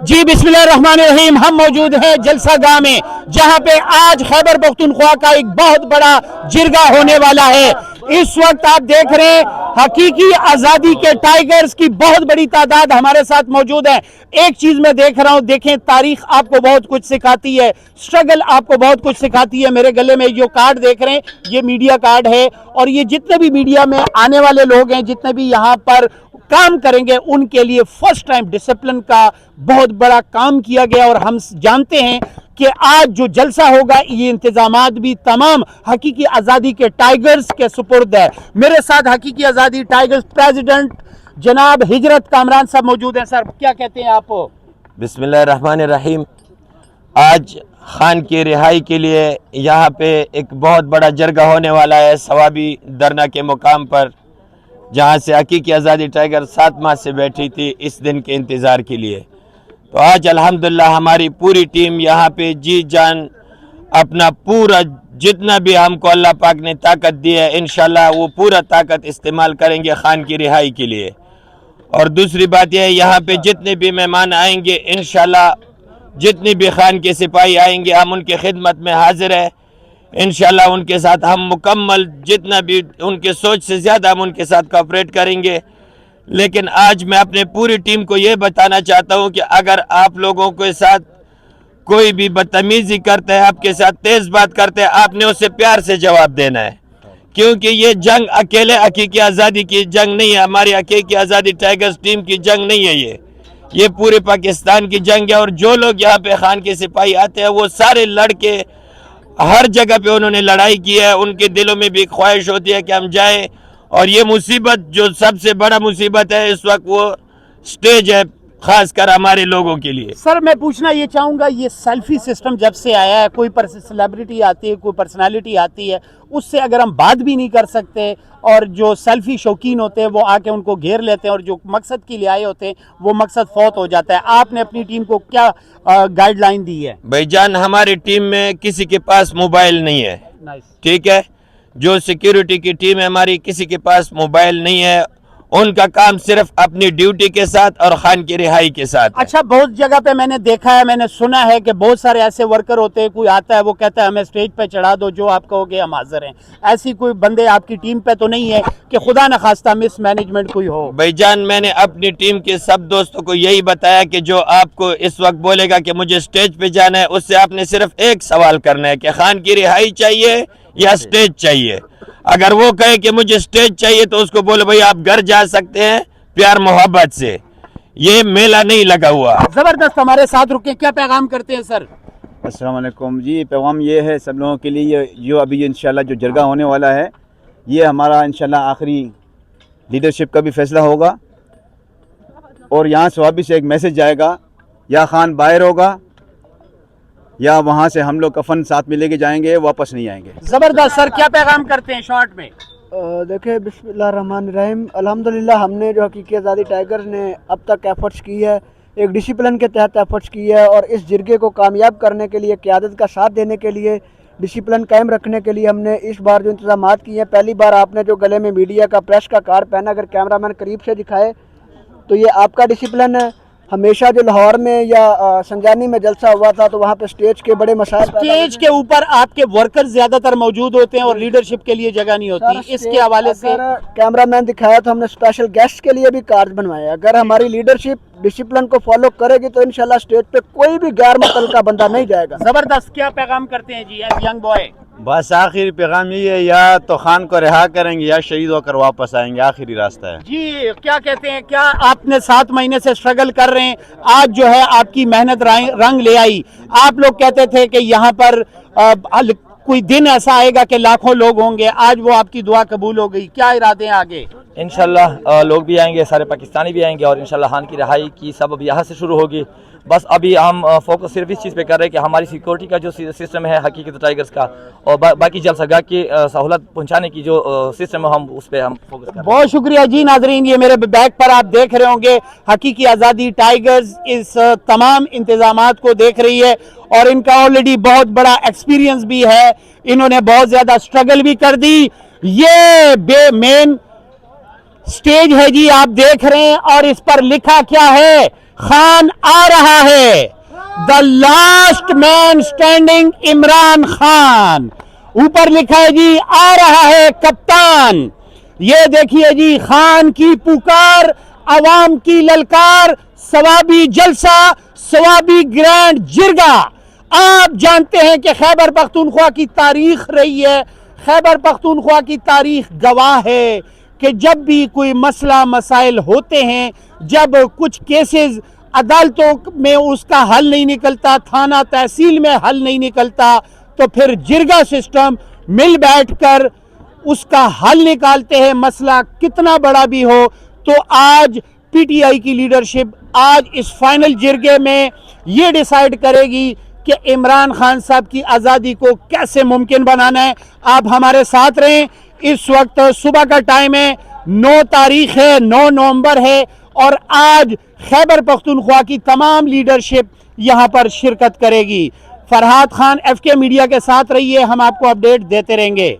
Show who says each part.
Speaker 1: جی बिस्मिल्लाहिर्रहमानिर्रहीम, हम मौजूद हैं जलसा गाह में, जहां पे आज खैबर पख्तूनख्वा का एक बहुत बड़ा जिरगा होने वाला है। इस वक्त आप देख रहे हैं हकीकी आजादी के टाइगर्स की बहुत बड़ी तादाद हमारे साथ मौजूद है। एक चीज मैं देख रहा हूं, देखें तारीख आपको बहुत कुछ सिखाती है, स्ट्रगल आपको बहुत कुछ सिखाती है। मेरे गले में जो कार्ड देख रहे हैं ये मीडिया कार्ड है, और ये जितने भी मीडिया में आने वाले लोग हैं, जितने भी यहाँ पर काम करेंगे, उनके लिए फर्स्ट टाइम डिसिप्लिन का बहुत बड़ा काम किया गया। और हम जानते हैं कि आज जो जलसा होगा ये इंतजामात भी तमाम हकीकी आज़ादी के टाइगर्स के सुपुर्द है। मेरे साथ हकीकी आज़ादी टाइगर्स प्रेसिडेंट जनाब हिजरत कामरान साहब मौजूद हैं। सर क्या कहते हैं आप?
Speaker 2: बिस्मिल्लाहिर्रहमानिर्रहीम, आज खान की रिहाई के लिए यहाँ पे एक बहुत बड़ा जरगा होने वाला है सवाबी दरना के मुकाम पर, जहाँ से हकीकी आज़ादी टाइगर 7 माह से बैठी थी इस दिन के इंतज़ार के लिए। तो आज अल्हम्दुलिल्लाह हमारी पूरी टीम यहाँ पे जी जान अपना पूरा जितना भी हमको अल्लाह पाक ने ताकत दी है इंशाल्लाह वो पूरा ताकत इस्तेमाल करेंगे खान की रिहाई के लिए। और दूसरी बात यह है यहाँ पे जितने भी मेहमान आएंगे इंशाल्लाह, जितनी भी खान के सिपाही आएंगे हम उनके खिदमत में हाजिर है इंशाल्लाह। उनके साथ हम मुकम्मल जितना भी उनके सोच से ज़्यादा हम उनके साथ कोऑपरेट करेंगे। लेकिन आज मैं अपने पूरी टीम को ये बताना चाहता हूँ कि अगर आप लोगों के साथ कोई भी बदतमीज़ी करते हैं, आपके साथ तेज़ बात करते हैं, आपने उसे प्यार से जवाब देना है, क्योंकि ये जंग अकेले हकीकी आज़ादी की जंग नहीं है, हमारी हकीकी आज़ादी टाइगर्स टीम की जंग नहीं है, ये पूरे पाकिस्तान की जंग है। और जो लोग यहाँ पे खान के सिपाही आते हैं वो सारे लड़के हर जगह पे उन्होंने लड़ाई की है, उनके दिलों में भी ख्वाहिश होती है कि हम जाएं। और ये मुसीबत जो सबसे बड़ा मुसीबत है इस वक्त वो स्टेज है, खास कर हमारे लोगों के लिए।
Speaker 1: सर मैं पूछना ये चाहूँगा, ये सेल्फी सिस्टम जब से आया है, कोई सेलिब्रिटी आती है, कोई पर्सनालिटी आती है, उससे अगर हम बात भी नहीं कर सकते और जो सेल्फी शौकीन होते हैं वो आके उनको घेर लेते हैं, और जो मकसद के लिए आए होते हैं वो मकसद फौत हो जाता है। आपने अपनी टीम को क्या गाइडलाइन दी है?
Speaker 2: भाईजान हमारी टीम में किसी के पास मोबाइल नहीं है, ठीक है। जो सिक्योरिटी की टीम है हमारी, किसी के पास मोबाइल नहीं है, उनका काम सिर्फ अपनी ड्यूटी के साथ और खान की रिहाई के साथ।
Speaker 1: अच्छा, बहुत जगह पे मैंने देखा है, मैंने सुना है कि बहुत सारे ऐसे वर्कर होते हैं, कोई आता है वो कहता है हमें स्टेज पे चढ़ा दो, जो आप कहोगे हम हाजिर हैं। ऐसी कोई बंदे आपकी टीम पे तो नहीं है कि खुदा न खास्ता मिस मैनेजमेंट कोई हो?
Speaker 2: भाईजान मैंने अपनी टीम के सब दोस्तों को यही बताया कि जो आपको इस वक्त बोलेगा कि मुझे स्टेज पे जाना है, उससे आपने सिर्फ एक सवाल करना है कि खान की रिहाई चाहिए या स्टेज चाहिए। अगर वो कहे कि मुझे स्टेज चाहिए तो उसको बोलो भाई आप घर जा सकते हैं प्यार मोहब्बत से, ये मेला नहीं लगा हुआ।
Speaker 1: जबरदस्त, हमारे साथ रुके, क्या पैगाम करते हैं सर?
Speaker 3: अस्सलाम वालेकुम जी, पैगाम ये है सब लोगों के लिए, जो अभी इंशाल्लाह जो जरगा होने वाला है ये हमारा इंशाल्लाह आखिरी लीडरशिप का भी फैसला होगा। और यहाँ सवाबी से एक मैसेज जाएगा, या खान बाहर होगा या वहाँ से हम लोग कफन साथ में लेके जाएंगे, वापस नहीं आएंगे।
Speaker 1: जबरदस्त सर, क्या पैगाम करते हैं शॉर्ट में?
Speaker 4: देखिए बिस्मिल्लाहिर्रहमानिर्रहीम, अल्हम्दुलिल्लाह हमने जो हकीकी आज़ादी टाइगर्स ने अब तक एफर्ट्स की है, एक डिसिप्लिन के तहत एफर्ट्स की है, और इस जिरगे को कामयाब करने के लिए, क़यादत का साथ देने के लिए, डिसिप्लिन कायम रखने के लिए हमने इस बार जो इंतज़ामात किए हैं, पहली बार आपने जो गले में मीडिया का प्रेस का कार्ड पहना, अगर कैमरामैन करीब से दिखाए तो ये आपका डिसिप्लिन है। हमेशा जो लाहौर में या संजानी में जलसा हुआ था तो वहाँ पे स्टेज के बड़े मसाइल,
Speaker 1: स्टेज के ऊपर आपके वर्कर्स ज्यादातर मौजूद होते हैं और लीडरशिप के लिए जगह नहीं होती, इसके हवाले से
Speaker 4: कैमरामैन दिखाया तो हमने स्पेशल गेस्ट के लिए भी कार्ड बनवाए। अगर हमारी लीडरशिप डिसिप्लिन को फॉलो करेगी तो इंशाल्लाह स्टेज पे कोई भी गैर मुतल्लिका बंदा नहीं जाएगा।
Speaker 1: जबरदस्त, क्या पैगाम करते हैं जी एज यंग बॉय?
Speaker 3: बस आखिरी पैगाम ये है, या तो खान को रिहा करेंगे या शहीद होकर वापस आएंगे, आखिरी रास्ता है।
Speaker 1: जी क्या कहते हैं, क्या आपने 7 महीने से स्ट्रगल कर रहे हैं, आज जो है आपकी मेहनत रंग ले आई? आप लोग कहते थे कि यहाँ पर कोई दिन ऐसा आएगा कि लाखों लोग होंगे, आज वो आपकी दुआ कबूल हो गई, क्या इरादे हैं आगे?
Speaker 5: इंशाल्लाह लोग भी आएंगे, सारे पाकिस्तानी भी आएंगे, और इंशाल्लाह खान की रिहाई की सबब यहाँ से शुरू होगी। बस अभी हम फोकस सिर्फ इस चीज़ पे कर रहे हैं कि हमारी सिक्योरिटी का जो सिस्टम है हकीकत टाइगर्स का, और बाकी जलसागाह की सहूलत पहुंचाने की जो सिस्टम है हम उस पर हम फोकस कर रहे हैं।
Speaker 1: बहुत शुक्रिया जी। नाजरीन, ये मेरे बैक पर आप देख रहे होंगे हकीकी आज़ादी टाइगर्स इस तमाम इंतजामात को देख रही है, और इनका ऑलरेडी बहुत बड़ा एक्सपीरियंस भी है, इन्होंने बहुत ज़्यादा स्ट्रगल भी कर दी। ये मेन स्टेज है जी, आप देख रहे हैं, और इस पर लिखा क्या है? खान आ रहा है, the last man standing Imran Khan. ऊपर लिखा है जी, आ रहा है कप्तान। ये देखिए जी, खान की पुकार, अवाम की ललकार, सवाबी जलसा, सवाबी ग्रैंड जिरगा। आप जानते हैं कि खैबर पख्तूनख्वा की तारीख रही है, खैबर पख्तूनख्वा की तारीख गवाह है कि जब भी कोई मसला मसाइल होते हैं, जब कुछ केसेस अदालतों में उसका हल नहीं निकलता, थाना तहसील में हल नहीं निकलता, तो फिर जिरगा सिस्टम मिल बैठकर उसका हल निकालते हैं, मसला कितना बड़ा भी हो। तो आज पीटीआई की लीडरशिप आज इस फाइनल जिरगे में ये डिसाइड करेगी कि इमरान खान साहब की आज़ादी को कैसे मुमकिन बनाना है। आप हमारे साथ रहें। इस वक्त सुबह का टाइम है, 9 तारीख है, 9 नवंबर है, और आज खैबर पख्तूनख्वा की तमाम लीडरशिप यहाँ पर शिरकत करेगी। फरहाद खान FK मीडिया के साथ रहिए, हम आपको अपडेट देते रहेंगे।